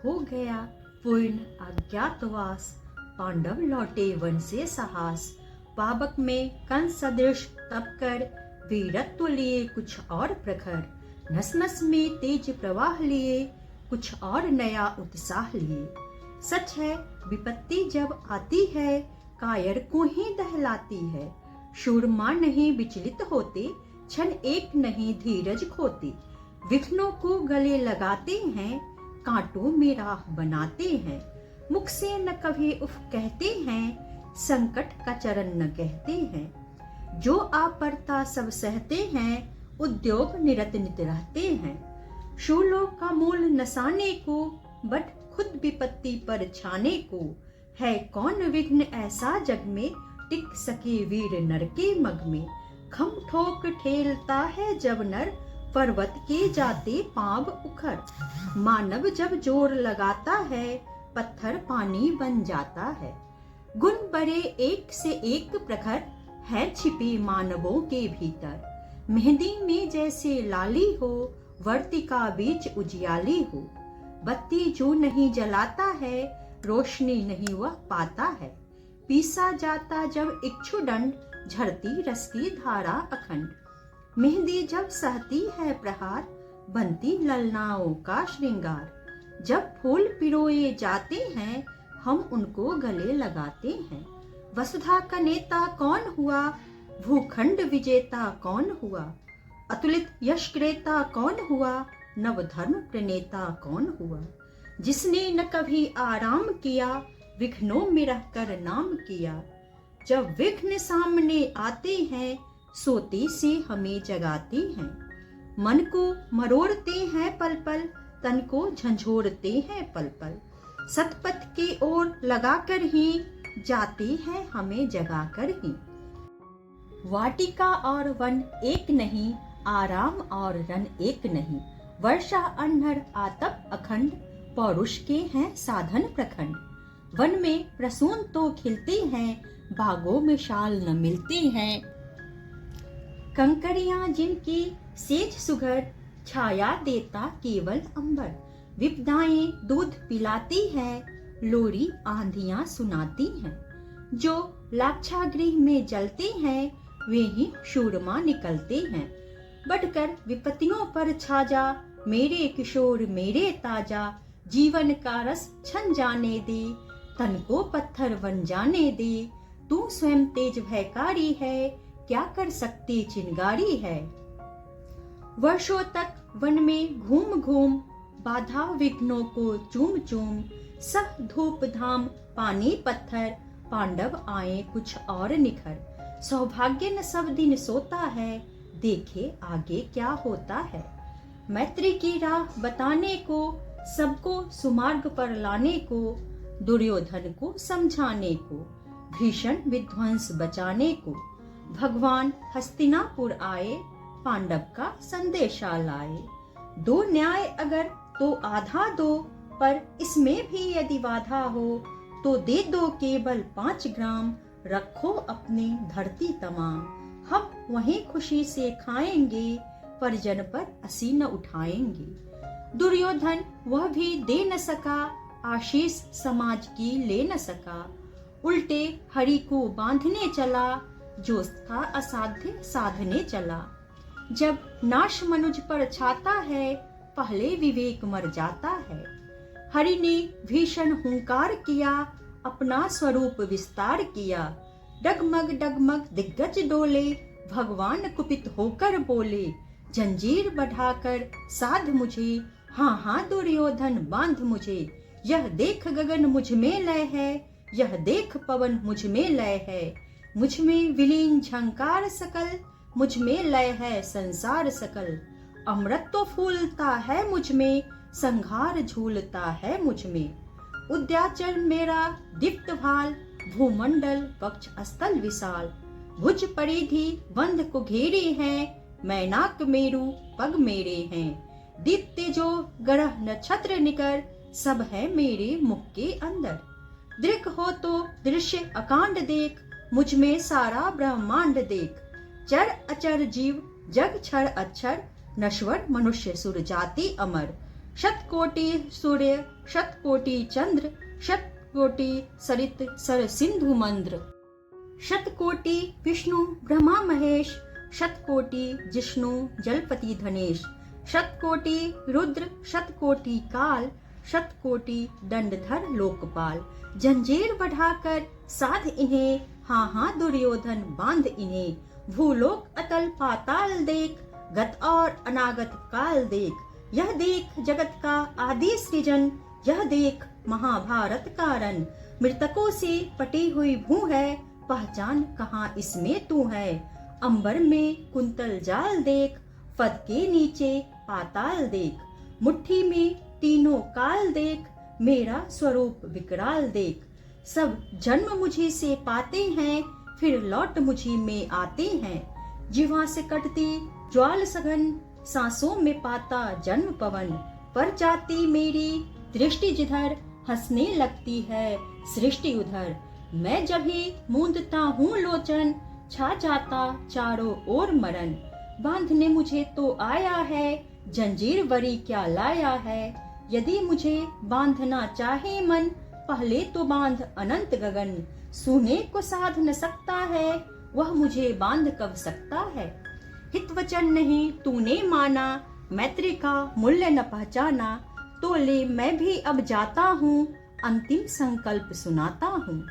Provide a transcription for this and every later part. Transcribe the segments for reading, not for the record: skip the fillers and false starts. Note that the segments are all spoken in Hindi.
हो गया पूर्ण अज्ञातवास, पांडव लौटे वन से साहस। पावक में कंस सदृश तप कर, वीरत्व लिए कुछ और प्रखर। नस नस में तेज प्रवाह लिए, कुछ और नया उत्साह लिए। सच है विपत्ति जब आती है, कायर को ही दहलाती है। शूरमा नहीं विचलित होते, क्षण एक नहीं धीरज खोते। विघ्नों को गले लगाते हैं, कांटों में राह बनाते हैं। मुख से न कभी उफ कहते हैं, संकट का चरण न कहते हैं। जो आपरता सब सहते हैं, उद्योग निरत नित रहते हैं। शूलों का मूल नसाने को, बट खुद विपत्ति पर छाने को। है कौन विघ्न ऐसा जग में, टिक सके वीर नर के मग में। खम ठोक ठेलता है जब नर, पर्वत के जाते पांव उखड़। मानव जब जोर लगाता है, पत्थर पानी बन जाता है। गुण बड़े एक से एक प्रखर, है छिपे मानवों के भीतर। मेहंदी में जैसे लाली हो, वर्तिका बीच उजियाली हो। बत्ती जो नहीं जलाता है, रोशनी नहीं वह पाता है। पीसा जाता जब इक्षुदंड, झरती रस की धारा अखंड। मेहंदी जब सहती है प्रहार, बनती ललनाओं का श्रृंगार। जब फूल पिरोए जाते हैं, हम उनको गले लगाते हैं। वसुधा का नेता कौन हुआ, भूखंड विजेता कौन हुआ। अतुलित यश क्रेता कौन हुआ, नवधर्म प्रणेता कौन हुआ। जिसने न कभी आराम किया, विघ्नों में रहकर नाम किया। जब विघ्न सामने आते हैं, सोते से हमें जगाते हैं। मन को मरोड़ते हैं पल पल, तन को झंझोड़ते हैं पल पल। सतपथ की ओर लगाकर ही, जाते हैं हमें जगाकर ही। वाटिका और वन एक नहीं, आराम और रन एक नहीं। वर्षा अन्हर आतप अखंड, पौरुष के हैं साधन प्रखंड। वन में प्रसून तो खिलते हैं, बागों में शाल न मिलते हैं। कंकड़ियां जिनकी सेज सुघर, छाया देता केवल अंबर। विपदाएं दूध पिलाती हैं, लोरी आंधियां सुनाती हैं। जो लाक्षागृह में जलते हैं, वे ही शूरमा निकलते हैं। बढ़कर विपत्तियों पर छा जा, मेरे किशोर मेरे ताजा। जीवन का रस छन जाने दे, तन को पत्थर बन जाने दे। तू स्वयं तेज भयकारी है, क्या कर सकती चिंगारी है। वर्षों तक वन में घूम घूम, बाधा विघ्नों को चूम चूम। सब धूप धाम पानी पत्थर, पांडव आए कुछ और निखर। सौभाग्य न सब दिन सोता है, देखे आगे क्या होता है। मैत्री की राह बताने को, सबको सुमार्ग पर लाने को। दुर्योधन को समझाने को, भीषण विध्वंस बचाने को। भगवान हस्तिनापुर आए, पांडव का संदेशा लाए। दो न्याय अगर तो आधा दो, पर इसमें भी यदि बाधा हो, तो दे दो केवल 5 ग्राम। रखो अपनी धरती तमाम, हम वहीं खुशी से खाएंगे। परिजन पर असी न उठाएंगे। दुर्योधन वह भी दे न सका, आशीष समाज की ले न सका। उल्टे हरि को बांधने चला, जो था असाध्य साधने चला। जब नाश मनुज पर छाता है, पहले विवेक मर जाता है। हरि ने भीषण हुंकार किया, अपना स्वरूप विस्तार किया। डगमग डगमग दिग्गज डोले, भगवान कुपित होकर बोले। जंजीर बढ़ाकर साध मुझे, हाँ हाँ दुर्योधन बांध मुझे। यह देख गगन मुझ में लय है, यह देख पवन मुझ में लय है। मुझ में विलीन झंकार सकल, मुझ में लय है संसार सकल। अमृत तो फूलता है मुझ में, संहार झूलता है मुझ में। उद्याचल मेरा दीप्त भाल, भूमंडल वक्ष स्थल विशाल। भुज परिधि बंध को घेरे हैं, मैनाक मेरु पग मेरे हैं। दीप्ते जो ग्रह नक्षत्र निकर, सब है मेरे मुख के अंदर। दृक हो तो दृश्य अकांड देख, मुझ में सारा ब्रह्मांड देख। चर अचर जीव जग क्षर अक्षर, नश्वर मनुष्य सुर जाति अमर। शतकोटि सूर्य शतकोटि चंद्र शतकोटि सरित सर सिंधु मंद्र। शतकोटि विष्णु ब्रह्मा महेश शतकोटि जिष्णु जलपति धनेश। शतकोटि रुद्र शतकोटि काल शतकोटि दंडधर लोकपाल। जंजीर बढ़ाकर साध इन्हें, हाँ हाँ दुर्योधन बांध इन्हें। भूलोक अतल पाताल देख, गत और अनागत काल देख। यह देख जगत का आदि सृजन, यह देख महाभारत कारण। मृतकों से पटी हुई भू है, पहचान कहाँ इसमें तू है। अंबर में कुंतल जाल देख, पद के नीचे पाताल देख। मुट्ठी में तीनों काल देख, मेरा स्वरूप विकराल देख। सब जन्म मुझी से पाते हैं, फिर लौट मुझी में आते हैं। जीवा से कटती ज्वाल सघन, सांसों में पाता जन्म पवन। पर जाती मेरी दृष्टि जिधर, हंसने लगती है सृष्टि उधर। मैं जब ही मूंदता हूँ लोचन, छा जाता चारों ओर मरण। बांधने मुझे तो आया है, जंजीर वरी क्या लाया है। यदि मुझे बांधना चाहे मन, पहले तो बांध अनंत गगन। सूने को साध न सकता है, वह मुझे बांध कब सकता है। हित वचन नहीं तूने माना, मैत्री का मूल्य न पहचाना। तो ले मैं भी अब जाता हूँ, अंतिम संकल्प सुनाता हूँ।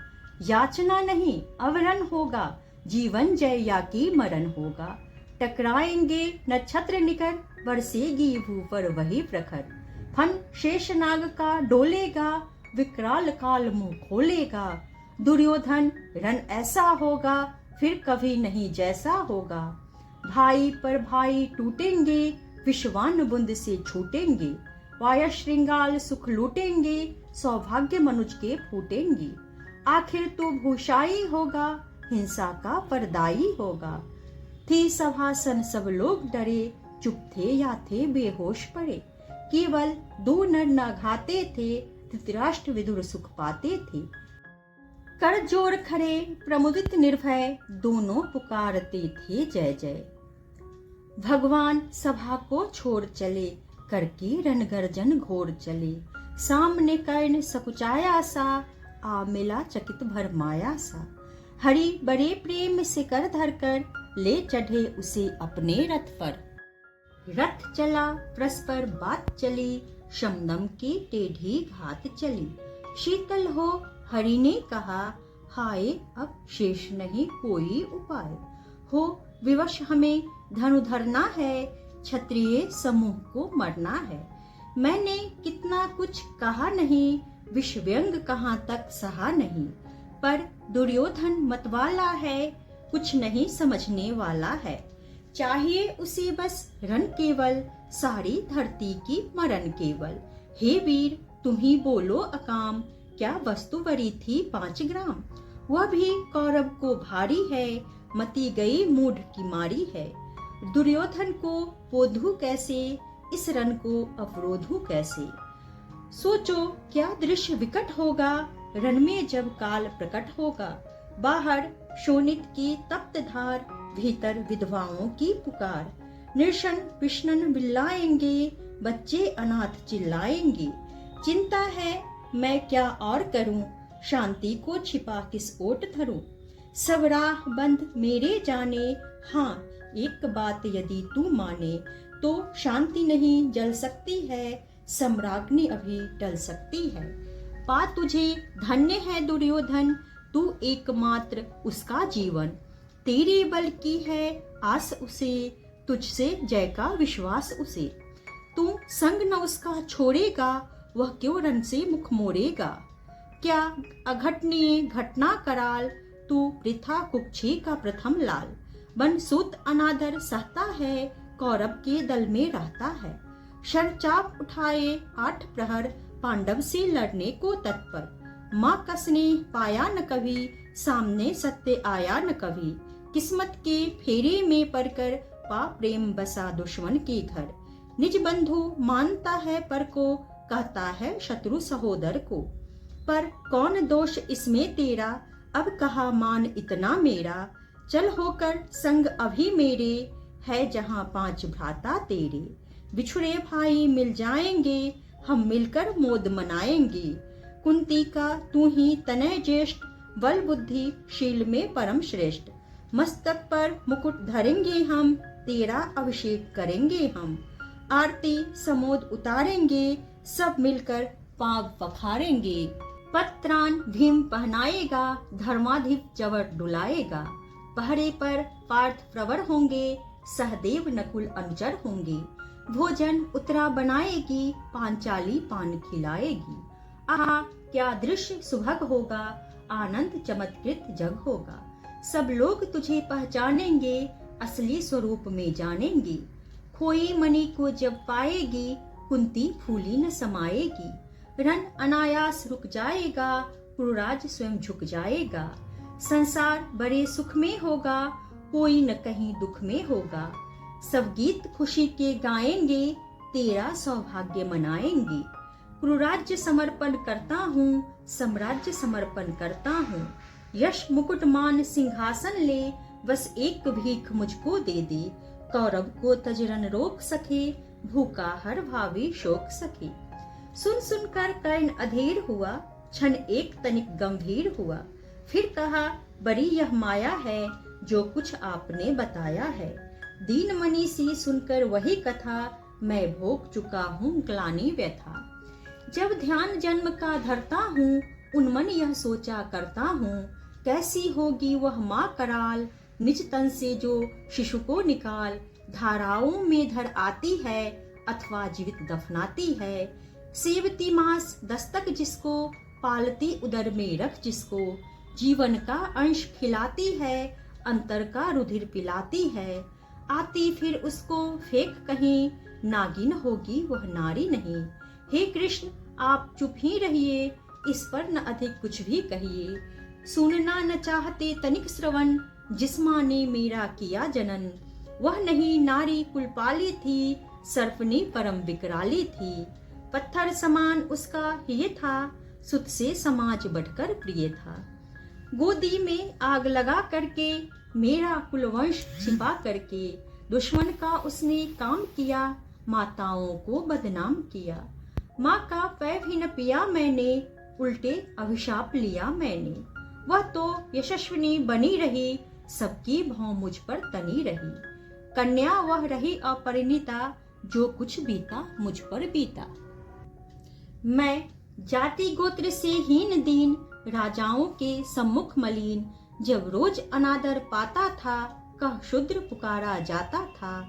याचना नहीं अवरण होगा, जीवन जय या की मरण होगा। टकराएंगे नक्षत्र निकर, बरसेगी भू पर वही प्रखर। फन शेषनाग का डोलेगा, विकराल काल मुंह खोलेगा। दुर्योधन रण ऐसा होगा, फिर कभी नहीं जैसा होगा। भाई पर भाई टूटेंगे, विश्वान बुंद से छूटेंगे। वाय श्रृंगाल सुख लूटेंगे, सौभाग्य मनुज के फूटेंगे। आखिर तो भूषाई होगा, हिंसा का परदाई होगा। थी सभासन सब लोग डरे, चुप थे या थे बेहोश पड़े। केवल दो नर न घाते थे, धृतराष्ट्र विदुर सुख पाते थे। कर जोर खड़े प्रमुदित निर्भय, दोनों पुकारते थे जय जय। भगवान सभा को छोड़ चले, करके रणगर्जन घोर चले। सामने कर्ण सकुचाया सा, आ मिला चकित भर माया सा। हरि बड़े प्रेम से कर धरकर, ले चढ़े उसे अपने रथ पर। रथ चला परस्पर बात चली, शमदम की टेढ़ी घात चली। शीतल हो हरि ने कहा, हाय अब शेष नहीं कोई उपाय। हो विवश हमें धनु धरना है, क्षत्रिय समूह को मरना है। मैंने कितना कुछ कहा नहीं, विषव्यंग कहाँ तक सहा नहीं। पर दुर्योधन मतवाला है, कुछ नहीं समझने वाला है। चाहिए उसे बस रण केवल, सारी धरती की मरण केवल। हे वीर तुम ही बोलो अकाम, क्या वस्तु वरी थी 5 ग्राम। वह भी कौरव को भारी है, मती गई मूढ़ की मारी है। दुर्योधन को पोधू कैसे, इस रण को अवरोधू कैसे। सोचो क्या दृश्य विकट होगा, रण में जब काल प्रकट होगा। बाहर शोणित की तप्त धार, भीतर विधवाओं की पुकार। निर्शन विष्णन बिल्लाएंगे, बच्चे अनाथ चिल्लाएंगे। चिंता है मैं क्या और करूं, शांति को छिपा किस ओट धरूं। सब राह बंद मेरे जाने, हाँ एक बात यदि तू माने। तो शांति नहीं जल सकती है, सम्राज्ञी अभी टल सकती है। पा तुझे धन्य है दुर्योधन, तू एकमात्र उसका जीवन। तेरे बल की है आस उसे, तुझसे जय का विश्वास उसे। तू संग न उसका छोड़ेगा, वह क्यों रण से मुख मोड़ेगा। क्या अघटनीय घटना कराल, तू वृथा कुक्षी का प्रथम लाल। बन सूत अनादर सहता है, कौरव के दल में रहता है। शरचाप उठाए 8 प्रहर, पांडव से लड़ने को तत्पर। माँ कसने पाया न कभी, सामने सत्य आया न कभी। किस्मत के फेरे में पड़कर, पा प्रेम बसा दुश्मन के घर। निज बंधु मानता है पर को, कहता है शत्रु सहोदर को। पर कौन दोष इसमें तेरा, अब कहा मान इतना मेरा। चल होकर संग अभी मेरे, है जहाँ 5 भ्राता तेरे। बिछुड़े भाई मिल जाएंगे, हम मिलकर मोद मनाएंगे। कुंती का तू ही तनय ज्येष्ठ, बल बुद्धि शील में परम श्रेष्ठ। मस्तक पर मुकुट धरेंगे हम, तेरा अभिषेक करेंगे हम। आरती समोद उतारेंगे, सब मिलकर पांव पखारेंगे। पत्रान भीम पहनाएगा, धर्माधिप जवर डुलाएगा। पहरे पर पार्थ प्रवर होंगे, सहदेव नकुल अनुचर होंगे। भोजन उत्तरा बनाएगी, पांचाली पान खिलाएगी। आहा क्या दृश्य सुभग होगा, आनंद चमत्कृत जग होगा। सब लोग तुझे पहचानेंगे, असली स्वरूप में जानेंगे। खोई मणि को जब पाएगी, कुंती फूली न समाएगी। रण अनायास रुक जाएगा, पुरुराज स्वयं झुक जाएगा। संसार बड़े सुख में होगा, कोई न कहीं दुख में होगा। सब गीत खुशी के गाएंगे, तेरा सौभाग्य मनाएंगे। पुरुराज्य समर्पण करता हूँ, साम्राज्य समर्पण करता हूँ। यश मुकुट मान सिंहासन ले, बस एक भीख मुझको दे दे। कौरव को तजरन रोक सके, भूखा हर भावी शोक सके। सुन सुनकर कर्ण अधीर हुआ, क्षण एक तनिक गंभीर हुआ। फिर कहा बड़ी यह माया है, जो कुछ आपने बताया है। दीन मनी सी सुनकर वही कथा, मैं भोग चुका हूँ ग्लानि व्यथा। जब ध्यान जन्म का धरता हूँ, उन्मन यह सोचा करता हूँ। कैसी होगी वह माँ कराल, निज तन से जो शिशु को निकाल। धाराओं में धर आती है, अथवा जीवित दफनाती है। सेवती मांस दस्तक जिसको, पालती उदर में रख जिसको। जीवन का अंश खिलाती है, अंतर का रुधिर पिलाती है। आती फिर उसको फेंक कहीं, नागिन होगी वह नारी नहीं। हे कृष्ण आप चुप ही रहिए, इस पर न अधिक कुछ भी कहिए। सुनना न चाहते तनिक श्रवण, जिस माँ ने मेरा किया जनन। वह नहीं नारी कुलपाली थी, सर्पनी परम विकराली थी। पत्थर समान उसका ये था, सुत से समाज बढ़कर प्रिय था। गोदी में आग लगा करके, मेरा कुलवंश छिपा करके। दुश्मन का उसने काम किया, माताओं को बदनाम किया। माँ का पैर भी न पिया मैंने, उल्टे अभिशाप लिया मैंने। वह तो यशस्विनी बनी रही, सबकी भौं मुझ पर तनी रही। कन्या वह रही अपरिणीता, जो कुछ बीता मुझ पर बीता। मैं जाति गोत्र से हीन दीन, राजाओं के सम्मुख मलिन। जब रोज अनादर पाता था, कह शूद्र पुकारा जाता था।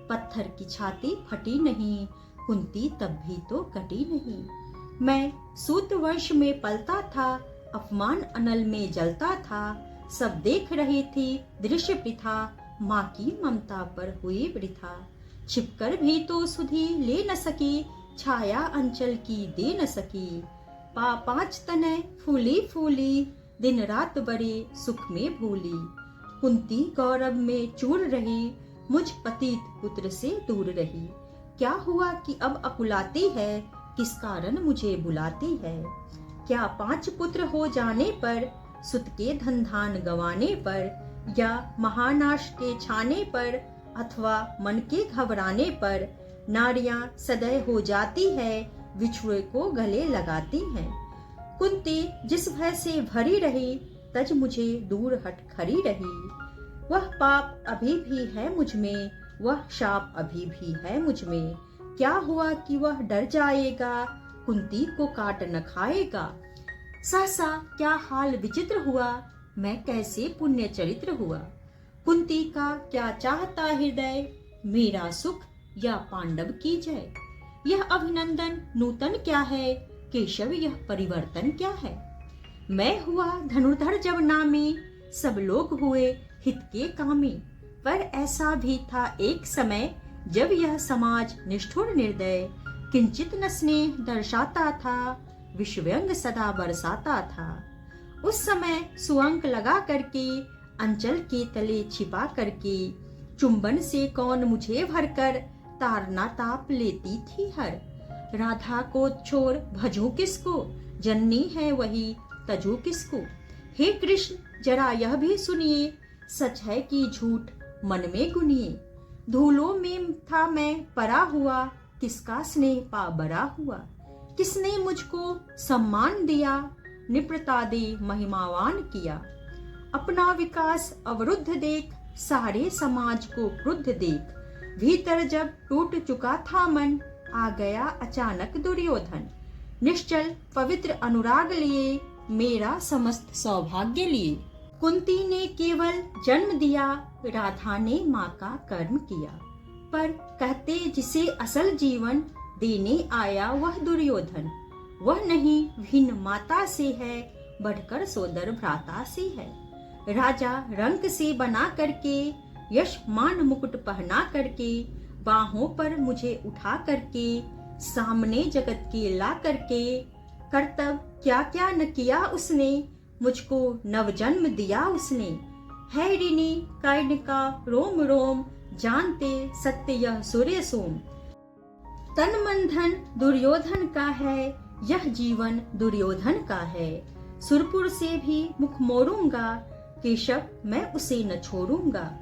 पत्थर की छाती फटी नहीं, कुंती तब भी तो कटी नहीं। मैं सूत वंश में पलता था, अपमान अनल में जलता था। सब देख रही थी दृश्य प्रथा, माँ की ममता पर हुई वृथा। छिपकर भी तो सुधी ले न सकी, छाया अंचल की दे न सकी। पांच तनय फूली फूली, दिन रात बड़े सुख में भूली। कुंती गौरव में चूर रही, मुझ पतित पुत्र से दूर रही। क्या हुआ कि अब अकुलाती है, किस कारण मुझे बुलाती है। क्या 5 पुत्र हो जाने पर, सुत के धन धान गंवाने पर। या महानाश के छाने पर, अथवा मन के घबराने पर। नारियां सदैव हो जाती है, बिछुए को गले लगाती हैं। कुंती जिस भय से भरी रही, तज मुझे दूर हट खड़ी रही। वह पाप अभी भी है मुझ में, वह शाप अभी भी है मुझ में। क्या हुआ कि वह डर जाएगा, कुंती को काट न खाएगा। सहसा क्या हाल विचित्र हुआ, मैं कैसे पुण्य चरित्र हुआ। कुंती का क्या चाहता हृदय, मेरा सुख या पांडव की जय। यह अभिनंदन नूतन क्या है, केशव यह परिवर्तन क्या है। मैं हुआ धनुर्धर जब नामी, सब लोग हुए हित के कामी। पर ऐसा भी था एक समय, जब यह समाज निष्ठुर निर्दय। किंचित न स्नेह दर्शाता था, विषव्यंग सदा बरसाता था। उस समय सुअंक लगा करके, अंचल के तले छिपा करके। चुंबन से कौन मुझे भरकर, तारना ताप लेती थी हर। राधा को छोड़ भजूं किसको, जननी है वही तजू किसको। हे कृष्ण जरा यह भी सुनिए, सच है कि झूठ मन में गुनिए। धूलों में था मैं परा हुआ, किसका स्नेह पा बरा हुआ। किसने मुझको सम्मान दिया, निप्रता दे महिमावान किया। अपना विकास अवरुद्ध देख, सारे समाज को क्रुद्ध देख। भीतर जब टूट चुका था मन, आ गया अचानक दुर्योधन। निश्चल पवित्र अनुराग लिए, मेरा समस्त सौभाग्य लिए। कुंती ने केवल जन्म दिया, राधा ने माँ का कर्म किया। पर कहते जिसे असल जीवन देने आया वह दुर्योधन। वह नहीं भिन्न माता से है, बढ़कर सोदर भ्राता से है। राजा रंक से बना करके, यश मान मुकुट पहना करके, बाहों पर मुझे उठा करके, सामने जगत के ला करके, कर्तव्य क्या क्या न किया उसने, मुझको नवजन्म दिया उसने। है ऋणी कर्ण का रोम रोम, जानते सत्य यह सूर्य सोम। तन मन धन दुर्योधन का है, यह जीवन दुर्योधन का है। सुरपुर से भी मुख मोड़ूंगा, केशव मैं उसे न छोड़ूंगा।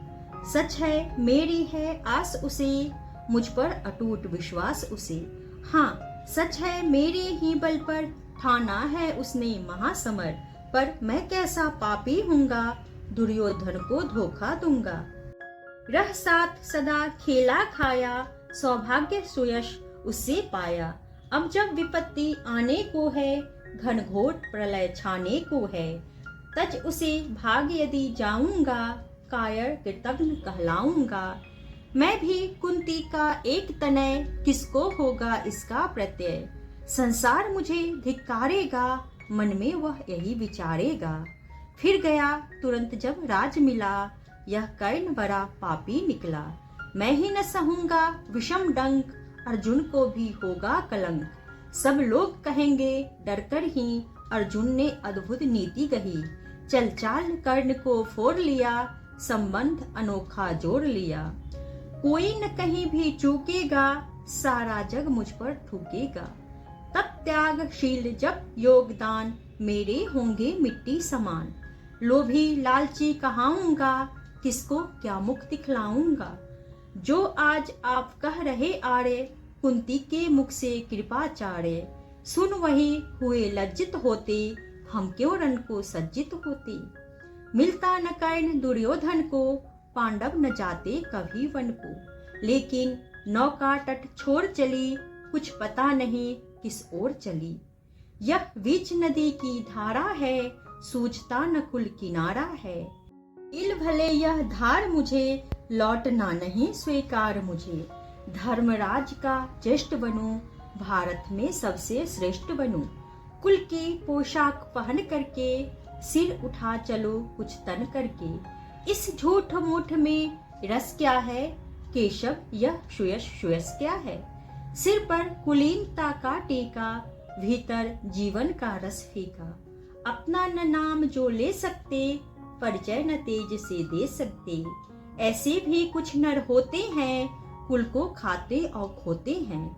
सच है मेरी है आस उसे, मुझ पर अटूट विश्वास उसे। हाँ सच है मेरे ही बल पर, ठाना है उसने महासमर। पर मैं कैसा पापी हूँगा, दुर्योधन को धोखा दूंगा। रह साथ सदा खेला खाया, सौभाग्य सुयश उससे पाया। अब जब विपत्ति आने को है, घनघोर प्रलय छाने को है। तज उसे भाग यदि जाऊंगा, कायर कृतघ्न कहलाऊंगा। मैं भी कुंती का एक तनय, किसको होगा इसका प्रत्यय। संसार मुझे धिक्कारेगा, मन में वह यही विचारेगा। फिर गया तुरंत जब राज मिला, यह कर्ण बड़ा पापी निकला। मैं ही न सहूंगा विषम डंक, अर्जुन को भी होगा कलंक। सब लोग कहेंगे डरकर ही, अर्जुन ने अद्भुत नीति कही। चल चाल कर्ण को फोड़ लिया, संबंध अनोखा जोड़ लिया। कोई न कहीं भी चूकेगा, सारा जग मुझ पर थूकेगा। तब त्यागशील जब योगदान, मेरे होंगे मिट्टी समान। लोभी लालची कहाऊंगा, किसको क्या मुख दिखलाऊंगा। जो आज आप कह रहे आरे, कुंती के मुख से कृपा चारे। सुन वही हुए लज्जित होते, हम क्यों रण को सज्जित होते। मिलता न कर्ण दुर्योधन को, पांडव न जाते कभी वन को। लेकिन नौका तट छोड़ चली, कुछ पता नहीं किस ओर चली। यह बीच नदी की धारा है, सूझता न कुल किनारा है। इल भले यह धार मुझे, लौटना नहीं स्वीकार मुझे। धर्मराज का ज्येष्ठ बनूं, भारत में सबसे श्रेष्ठ बनूं। कुल की पोशाक पहन करके, सिर उठा चलो कुछ तन करके। इस झूठ मूठ में रस क्या है, केशव यह सुयश सुयस क्या है। सिर पर कुलीनता का टीका, भीतर जीवन का रस फीका। अपना न नाम जो ले सकते, परिचय न तेज से दे सकते। ऐसे भी कुछ नर होते हैं, कुल को खाते और खोते हैं।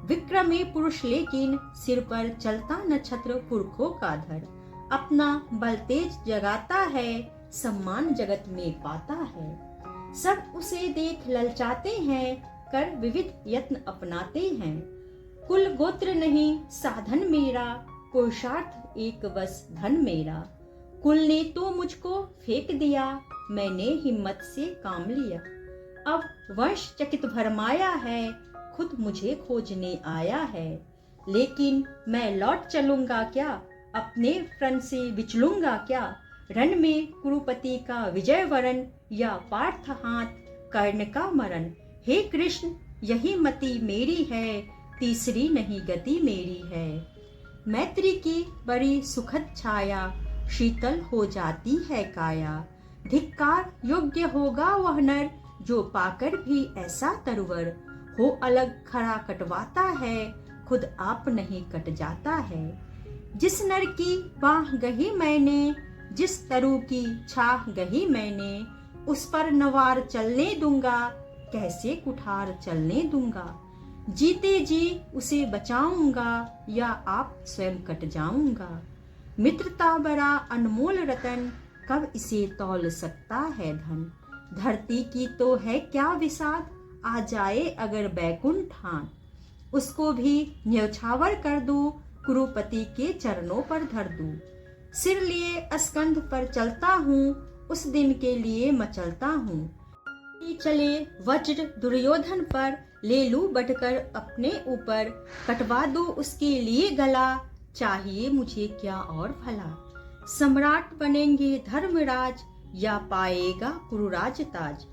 विक्रमी पुरुष लेकिन, सिर पर चलता न छत्र पुरखों का धर। अपना बल तेज जगाता है, सम्मान जगत में पाता है। सब उसे देख ललचाते हैं, कर विविध यत्न अपनाते हैं। कुल गोत्र नहीं साधन मेरा, पुरुषार्थ एक बस धन मेरा। कुल ने तो मुझको फेंक दिया, मैंने हिम्मत से काम लिया। अब वंश चकित भरमाया है, खुद मुझे खोजने आया है। लेकिन मैं लौट चलूंगा क्या, अपने प्रण से विचलूंगा क्या। रण में कुरुपति का विजय वरण, या पार्थ हाथ कर्ण का मरण। हे कृष्ण यही मति मेरी है, तीसरी नहीं गति मेरी है। मैत्री की बड़ी सुखद छाया, शीतल हो जाती है काया। धिक्कार योग्य होगा वह नर, जो पाकर भी ऐसा तरुवर। हो अलग खरा कटवाता है, खुद आप नहीं कट जाता है। जिस नर की बाह गही मैंने, जिस तरु की छाह गही मैंने। उस पर नवार चलने दूंगा, कैसे कुठार चलने दूंगा। जीते जी उसे बचाऊंगा, या आप स्वयं कट जाऊंगा। मित्रता बड़ा अनमोल रतन, कब इसे तौल सकता है धन। धरती की तो है क्या विसाद, आ जाए अगर बैकुंठ ठान। उसको भी न्यौछावर कर दूं, कुरुपति के चरणों पर धर दूं। सिर लिए स्कंध पर चलता हूँ, उस दिन के लिए मचलता हूँ। चले वज्र दुर्योधन पर, ले लूं बढ़कर अपने ऊपर। कटवा दूं उसके लिए गला, चाहिए मुझे क्या और भला। सम्राट बनेंगे धर्मराज, या पाएगा कुरुराज ताज।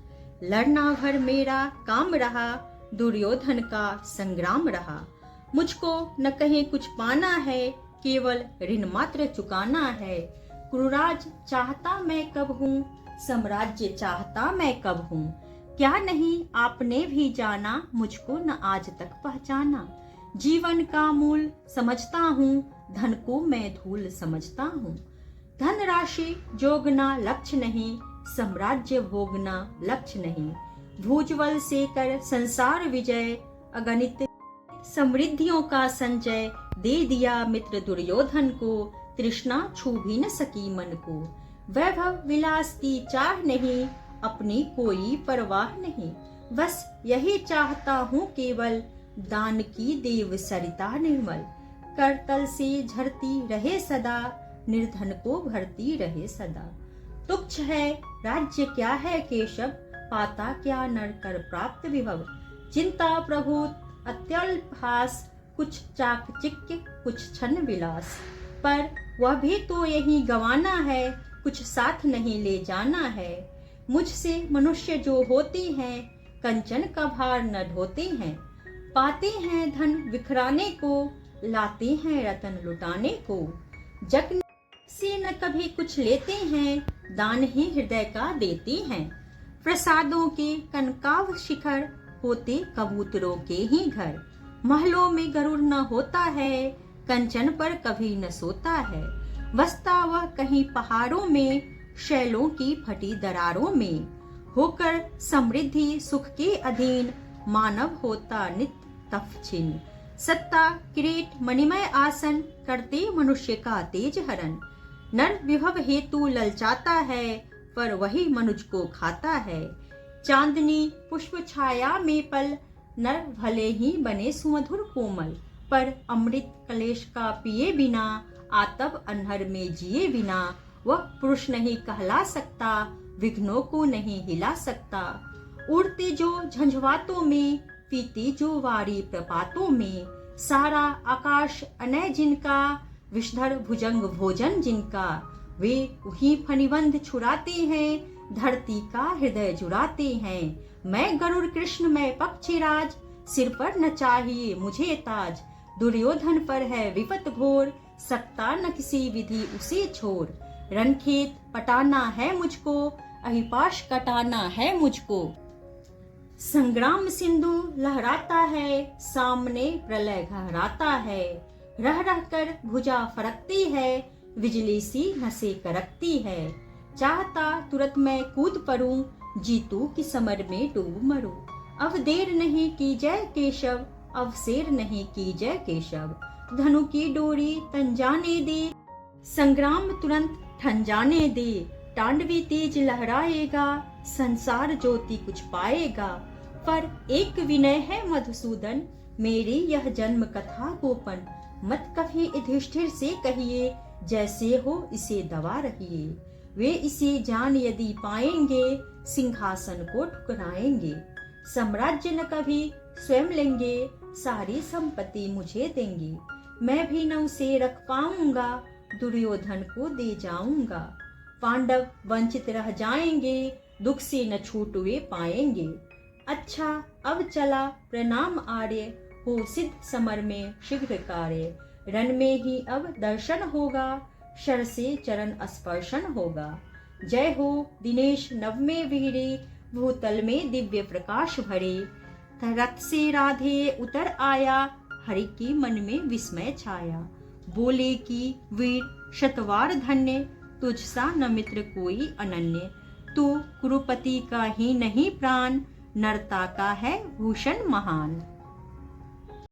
लड़ना भर मेरा काम रहा, दुर्योधन का संग्राम रहा। मुझको न कहीं कुछ पाना है, केवल ऋण मात्र चुकाना है। कुरुराज चाहता मैं कब हूँ, साम्राज्य चाहता मैं कब हूँ। क्या नहीं आपने भी जाना, मुझको न आज तक पहचाना। जीवन का मूल समझता हूँ, धन को मैं धूल समझता हूँ। धन राशि जोगना लक्ष्य नहीं, साम्राज्य भोगना लक्ष्य नहीं। भुजबल से कर संसार विजय, अगणित समृद्धियों का संजय। दे दिया मित्र दुर्योधन को, तृष्णा छू भी न सकी मन को। वैभव विलास की चाह नहीं, अपनी कोई परवाह नहीं। बस यही चाहता हूँ केवल, दान की देव सरिता निर्मल। करतल से झरती रहे सदा, निर्धन को भरती रहे सदा। तुच्छ है राज्य क्या है केशव, पाता क्या नर कर प्राप्त विभव। चिंता प्रभु अत्यल्प हास, कुछ चाकचिक्य कुछ छन विलास। पर वह भी तो यही गंवाना है, कुछ साथ नहीं ले जाना है। मुझसे मनुष्य जो होते हैं, कंचन का भार न ढोते हैं। पाते हैं धन बिखराने को, लाते हैं रतन लुटाने को। जग से न कभी कुछ लेते हैं, दान ही हृदय का देते हैं। प्रसादों के कनकाव शिखर, होते कबूतरों के ही घर। महलों में गरुड़ न होता है, कंचन पर कभी न सोता है। बसता वह कहीं पहाड़ों में, शैलों की फटी दरारों में। होकर समृद्धि सुख के अधीन, मानव होता नित तफछिन। सत्ता किरीट मणिमय आसन, करते मनुष्य का तेज हरण। नर विभव हेतु ललचाता है, पर वही मनुज को खाता है। चांदनी पुष्प छाया में पल, नर भले ही बने सुमधुर कोमल। पर अमृत कलेश का पिए बिना, आतप अन्हर में जिए बिना। वह पुरुष नहीं कहला सकता, विघ्नों को नहीं हिला सकता। उड़ते जो झंझवातों में, पीते जो वारी प्रपातों में। सारा आकाश अनय जिनका, विषधर भुजंग भोजन जिनका। वे वही फणिबंध छुड़ाते हैं, धरती का हृदय जुड़ाते हैं। मैं गरुड़ कृष्ण मैं पक्षीराज, सिर पर न चाहिए मुझे ताज। दुर्योधन पर है विपत घोर, सकता न किसी विधि उसे छोर। रणखेत पटाना है मुझको, अहिपाश कटाना है मुझको। संग्राम सिंधु लहराता है, सामने प्रलय घहराता है। रह रह कर भुजा फरकती है, बिजली सी नसें करकती है। चाहता तुरंत मैं कूद पड़ूं, जीतू की समर में डूब मरूं। अब देर नहीं की जय केशव, अब शेर नहीं की जय केशव। धनु की डोरी तन जाने दे, संग्राम तुरंत ठन जाने दे। तांडवी तेज लहराएगा, संसार ज्योति कुछ पाएगा। पर एक विनय है मधुसूदन, मेरी यह जन्म कथा गोपन। मत कभी युधिष्ठिर से कहिए, जैसे हो इसे दबा रहिए। वे इसे जान यदि पाएंगे, सिंहासन को ठुकराएंगे। साम्राज्य न कभी स्वयं लेंगे, सारी संपत्ति मुझे देंगे। मैं भी न उसे रख पाऊंगा, दुर्योधन को दे जाऊंगा। पांडव वंचित रह जाएंगे, दुख से न छूट वे पाएंगे। अच्छा अब चला प्रणाम आर्य, हो सिद्ध समर में शीघ्र कार्य। रण में ही अब दर्शन होगा, शर से चरण स्पर्शन होगा। जय हो दिनेश नवमे वीरे, भूतल में दिव्य प्रकाश भरे। रथ से राधे उतर आया, हरि की मन में विस्मय छाया। बोले कि वीर शतवार धन्य, तुझसा न मित्र कोई अनन्य। तू कुरुपति का ही नहीं प्राण, नरता का है भूषण महान।